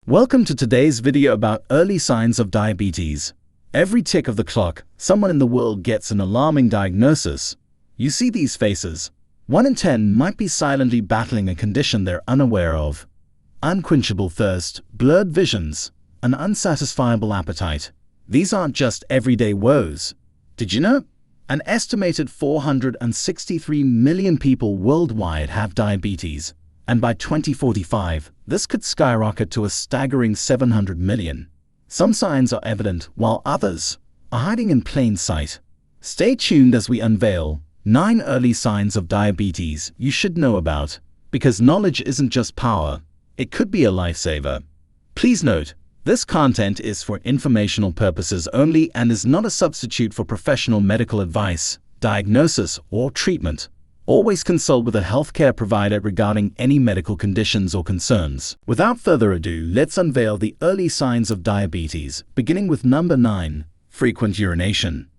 Welcome to today's video about early signs of diabetes. Every tick of the clock, someone in the world gets an alarming diagnosis. You see these faces. 1 in 10 might be silently battling a condition they're unaware of. Unquenchable thirst, blurred visions, an unsatisfiable appetite. These aren't just everyday woes. Did you know? An estimated 463 million people worldwide have diabetes, and by 2045, this could skyrocket to a staggering 700 million. Some signs are evident, while others are hiding in plain sight. Stay tuned as we unveil 9 early signs of diabetes you should know about, because knowledge isn't just power, it could be a lifesaver. Please note, this content is for informational purposes only and is not a substitute for professional medical advice, diagnosis, or treatment. Always consult with a healthcare provider regarding any medical conditions or concerns. Without further ado, let's unveil the early signs of diabetes, beginning with number 9, frequent urination.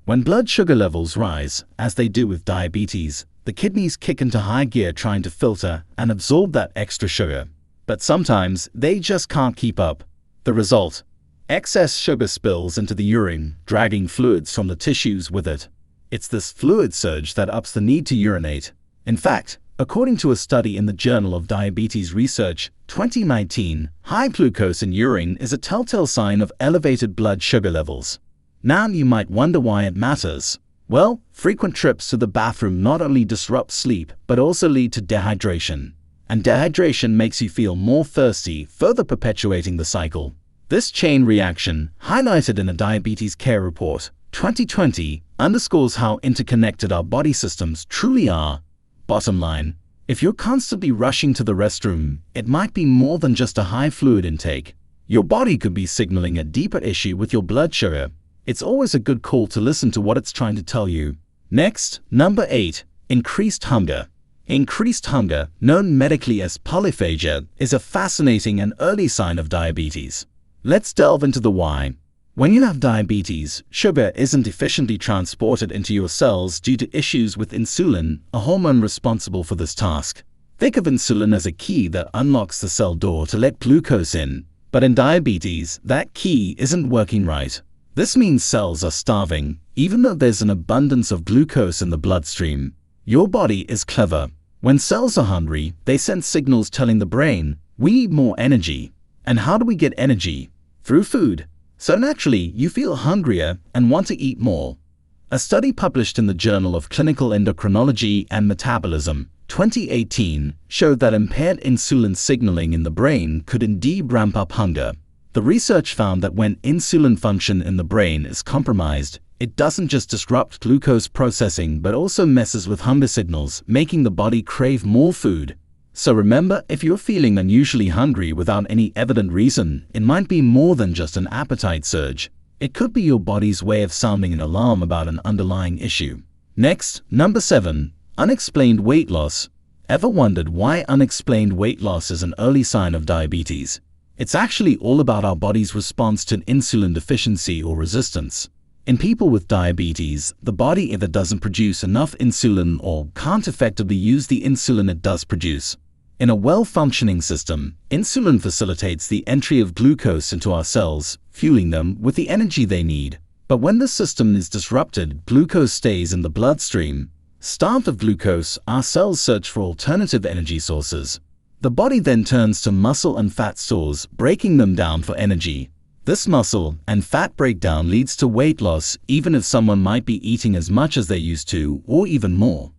When blood sugar levels rise, as they do with diabetes, the kidneys kick into high gear trying to filter and absorb that extra sugar. But sometimes they just can't keep up. The result? Excess sugar spills into the urine, dragging fluids from the tissues with it. It's this fluid surge that ups the need to urinate. In fact, according to a study in the Journal of Diabetes Research, 2019, high glucose in urine is a telltale sign of elevated blood sugar levels. Now you might wonder why it matters. Well, frequent trips to the bathroom not only disrupt sleep, but also lead to dehydration. And dehydration makes you feel more thirsty, further perpetuating the cycle. This chain reaction, highlighted in a Diabetes Care Report 2020, underscores how interconnected our body systems truly are. Bottom line, if you're constantly rushing to the restroom, it might be more than just a high fluid intake. Your body could be signaling a deeper issue with your blood sugar. It's always a good call to listen to what it's trying to tell you. Next, number 8, increased hunger. Increased hunger, known medically as polyphagia, is a fascinating and early sign of diabetes. Let's delve into the why. When you have diabetes, sugar isn't efficiently transported into your cells due to issues with insulin, a hormone responsible for this task. Think of insulin as a key that unlocks the cell door to let glucose in. But in diabetes, that key isn't working right. This means cells are starving, even though there's an abundance of glucose in the bloodstream. Your body is clever. When cells are hungry, they send signals telling the brain, we need more energy. And how do we get energy? Through food. So naturally, you feel hungrier and want to eat more. A study published in the Journal of Clinical Endocrinology and Metabolism, 2018, showed that impaired insulin signaling in the brain could indeed ramp up hunger. The research found that when insulin function in the brain is compromised, it doesn't just disrupt glucose processing but also messes with hunger signals, making the body crave more food. So remember, if you're feeling unusually hungry without any evident reason, it might be more than just an appetite surge. It could be your body's way of sounding an alarm about an underlying issue. Next, number 7, unexplained weight loss. Ever wondered why unexplained weight loss is an early sign of diabetes? It's actually all about our body's response to an insulin deficiency or resistance. In people with diabetes, the body either doesn't produce enough insulin or can't effectively use the insulin it does produce. In a well-functioning system, insulin facilitates the entry of glucose into our cells, fueling them with the energy they need. But when the system is disrupted, glucose stays in the bloodstream. Starved of glucose, our cells search for alternative energy sources. The body then turns to muscle and fat stores, breaking them down for energy. This muscle and fat breakdown leads to weight loss, even if someone might be eating as much as they used to, or even more.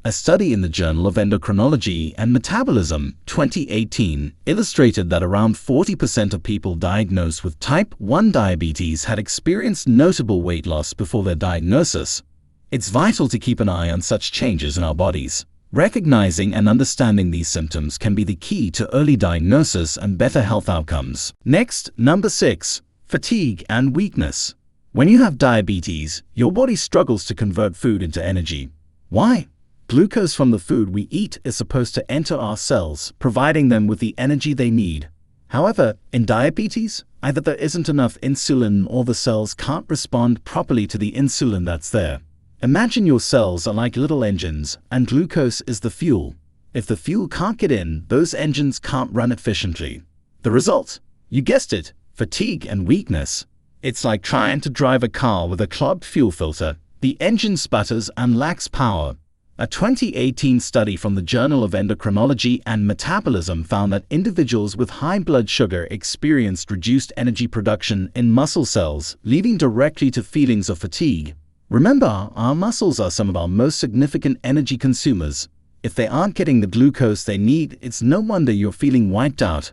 A study in the Journal of Endocrinology and Metabolism, 2018, illustrated that around 40% of people diagnosed with type 1 diabetes had experienced notable weight loss before their diagnosis. It's vital to keep an eye on such changes in our bodies. Recognizing and understanding these symptoms can be the key to early diagnosis and better health outcomes. Next, number 6, fatigue and weakness. When you have diabetes, your body struggles to convert food into energy. Why? Glucose from the food we eat is supposed to enter our cells, providing them with the energy they need. However, in diabetes, either there isn't enough insulin or the cells can't respond properly to the insulin that's there. Imagine your cells are like little engines, and glucose is the fuel. If the fuel can't get in, those engines can't run efficiently. The result? You guessed it, fatigue and weakness. It's like trying to drive a car with a clogged fuel filter. The engine sputters and lacks power. A 2018 study from the Journal of Endocrinology and Metabolism found that individuals with high blood sugar experienced reduced energy production in muscle cells, leading directly to feelings of fatigue. Remember, our muscles are some of our most significant energy consumers. If they aren't getting the glucose they need, it's no wonder you're feeling wiped out.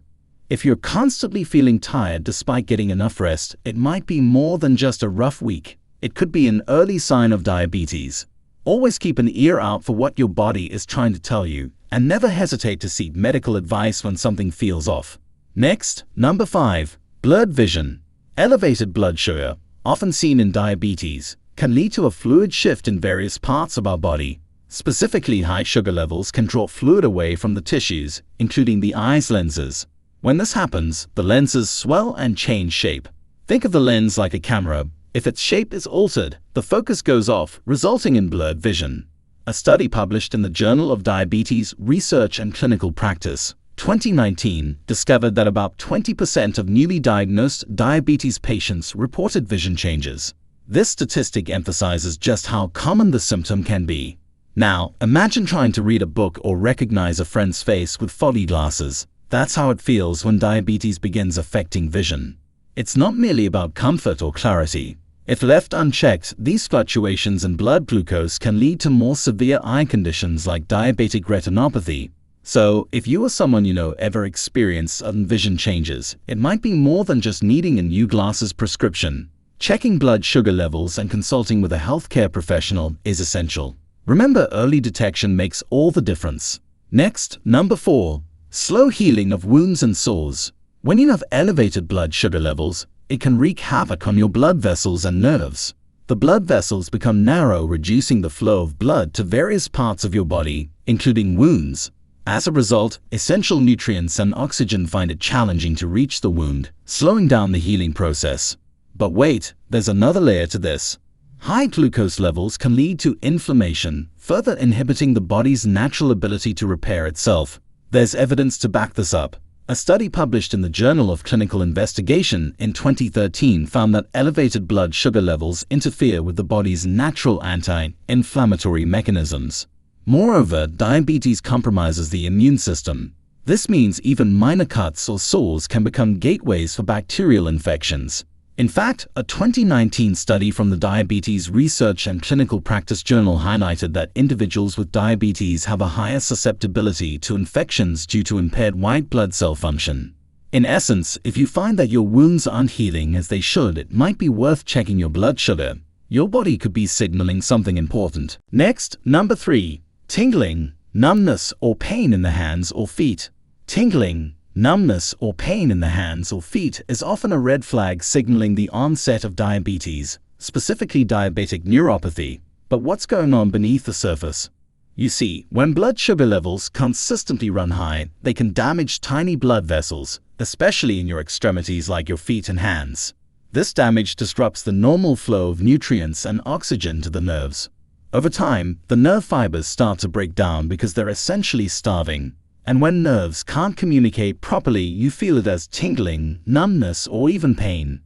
If you're constantly feeling tired despite getting enough rest, it might be more than just a rough week. It could be an early sign of diabetes. Always keep an ear out for what your body is trying to tell you, and never hesitate to seek medical advice when something feels off. Next, number 5. Blurred vision. Elevated blood sugar, often seen in diabetes, can lead to a fluid shift in various parts of our body. Specifically, high sugar levels can draw fluid away from the tissues, including the eye's lenses. When this happens, the lenses swell and change shape. Think of the lens like a camera. If its shape is altered, the focus goes off, resulting in blurred vision. A study published in the Journal of Diabetes Research and Clinical Practice, 2019, discovered that about 20% of newly diagnosed diabetes patients reported vision changes. This statistic emphasizes just how common the symptom can be. Now, imagine trying to read a book or recognize a friend's face with foggy glasses. That's how it feels when diabetes begins affecting vision. It's not merely about comfort or clarity. If left unchecked, these fluctuations in blood glucose can lead to more severe eye conditions like diabetic retinopathy. So, if you or someone you know ever experienced sudden vision changes, it might be more than just needing a new glasses prescription. Checking blood sugar levels and consulting with a healthcare professional is essential. Remember, early detection makes all the difference. Next, number 4. Slow healing of wounds and sores. When you have elevated blood sugar levels, it can wreak havoc on your blood vessels and nerves. The blood vessels become narrow, reducing the flow of blood to various parts of your body, including wounds. As a result, essential nutrients and oxygen find it challenging to reach the wound, slowing down the healing process. But wait, there's another layer to this. High glucose levels can lead to inflammation, further inhibiting the body's natural ability to repair itself. There's evidence to back this up. A study published in the Journal of Clinical Investigation in 2013 found that elevated blood sugar levels interfere with the body's natural anti-inflammatory mechanisms. Moreover, diabetes compromises the immune system. This means even minor cuts or sores can become gateways for bacterial infections. In fact, a 2019 study from the Diabetes Research and Clinical Practice Journal highlighted that individuals with diabetes have a higher susceptibility to infections due to impaired white blood cell function. In essence, if you find that your wounds aren't healing as they should, it might be worth checking your blood sugar. Your body could be signaling something important. Next, number 3. Tingling, numbness or pain in the hands or feet. Tingling, numbness or pain in the hands or feet is often a red flag signaling the onset of diabetes, specifically diabetic neuropathy. But what's going on beneath the surface? You see, when blood sugar levels consistently run high, they can damage tiny blood vessels, especially in your extremities like your feet and hands. This damage disrupts the normal flow of nutrients and oxygen to the nerves. Over time, the nerve fibers start to break down because they're essentially starving. And when nerves can't communicate properly, you feel it as tingling, numbness, or even pain.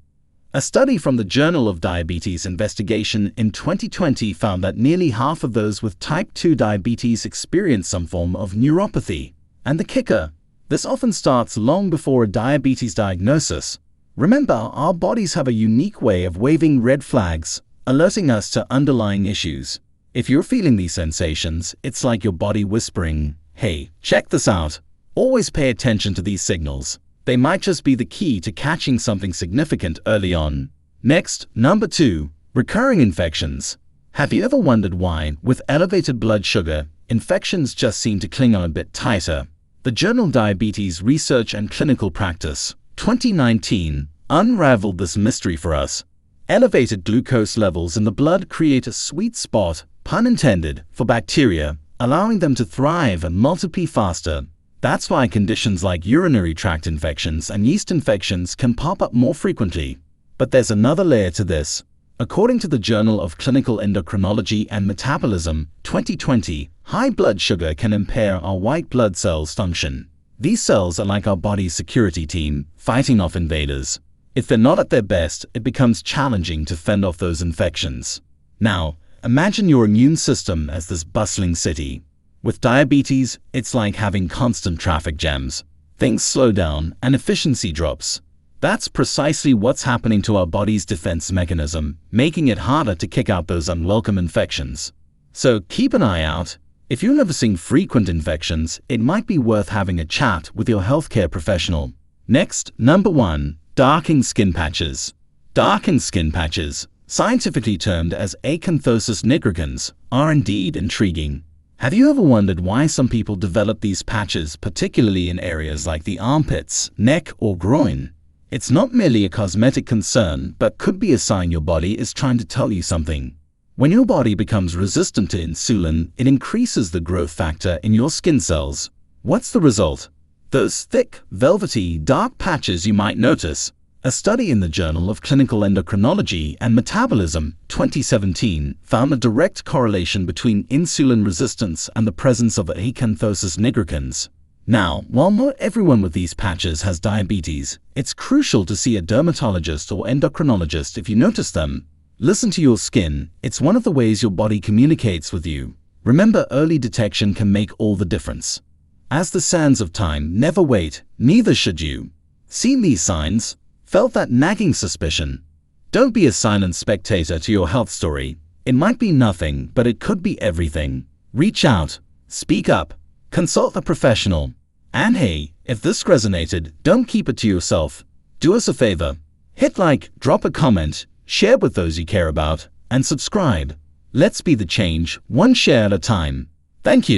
A study from the Journal of Diabetes Investigation in 2020 found that nearly half of those with type 2 diabetes experience some form of neuropathy. And the kicker, this often starts long before a diabetes diagnosis. Remember, our bodies have a unique way of waving red flags, alerting us to underlying issues. If you're feeling these sensations, it's like your body whispering, "Hey, check this out." Always pay attention to these signals. They might just be the key to catching something significant early on. Next, number 2. Recurring infections. Have you ever wondered why, with elevated blood sugar, infections just seem to cling on a bit tighter? The journal Diabetes Research and Clinical Practice, 2019, unraveled this mystery for us. Elevated glucose levels in the blood create a sweet spot, pun intended, for bacteria, allowing them to thrive and multiply faster. That's why conditions like urinary tract infections and yeast infections can pop up more frequently. But there's another layer to this. According to the Journal of Clinical Endocrinology and Metabolism, 2020, high blood sugar can impair our white blood cells' function. These cells are like our body's security team, fighting off invaders. If they're not at their best, it becomes challenging to fend off those infections. Now, imagine your immune system as this bustling city. With diabetes, it's like having constant traffic jams. Things slow down and efficiency drops. That's precisely what's happening to our body's defense mechanism, making it harder to kick out those unwelcome infections. So keep an eye out. If you're noticing frequent infections, it might be worth having a chat with your healthcare professional. Next, number 1. Darking skin patches. Darkened skin patches, scientifically termed as acanthosis nigricans, are indeed intriguing. Have you ever wondered why some people develop these patches, particularly in areas like the armpits, neck, or groin? It's not merely a cosmetic concern, but could be a sign your body is trying to tell you something. When your body becomes resistant to insulin, it increases the growth factor in your skin cells. What's the result? Those thick, velvety, dark patches you might notice. A study in the Journal of Clinical Endocrinology and Metabolism, 2017, found a direct correlation between insulin resistance and the presence of acanthosis nigricans. Now, while not everyone with these patches has diabetes, it's crucial to see a dermatologist or endocrinologist if you notice them. Listen to your skin. It's one of the ways your body communicates with you. Remember, early detection can make all the difference. As the sands of time never wait, neither should you. Seen these signs? Felt that nagging suspicion? Don't be a silent spectator to your health story. It might be nothing, but it could be everything. Reach out. Speak up. Consult a professional. And hey, if this resonated, don't keep it to yourself. Do us a favor. Hit like, drop a comment, share with those you care about, and subscribe. Let's be the change, one share at a time. Thank you.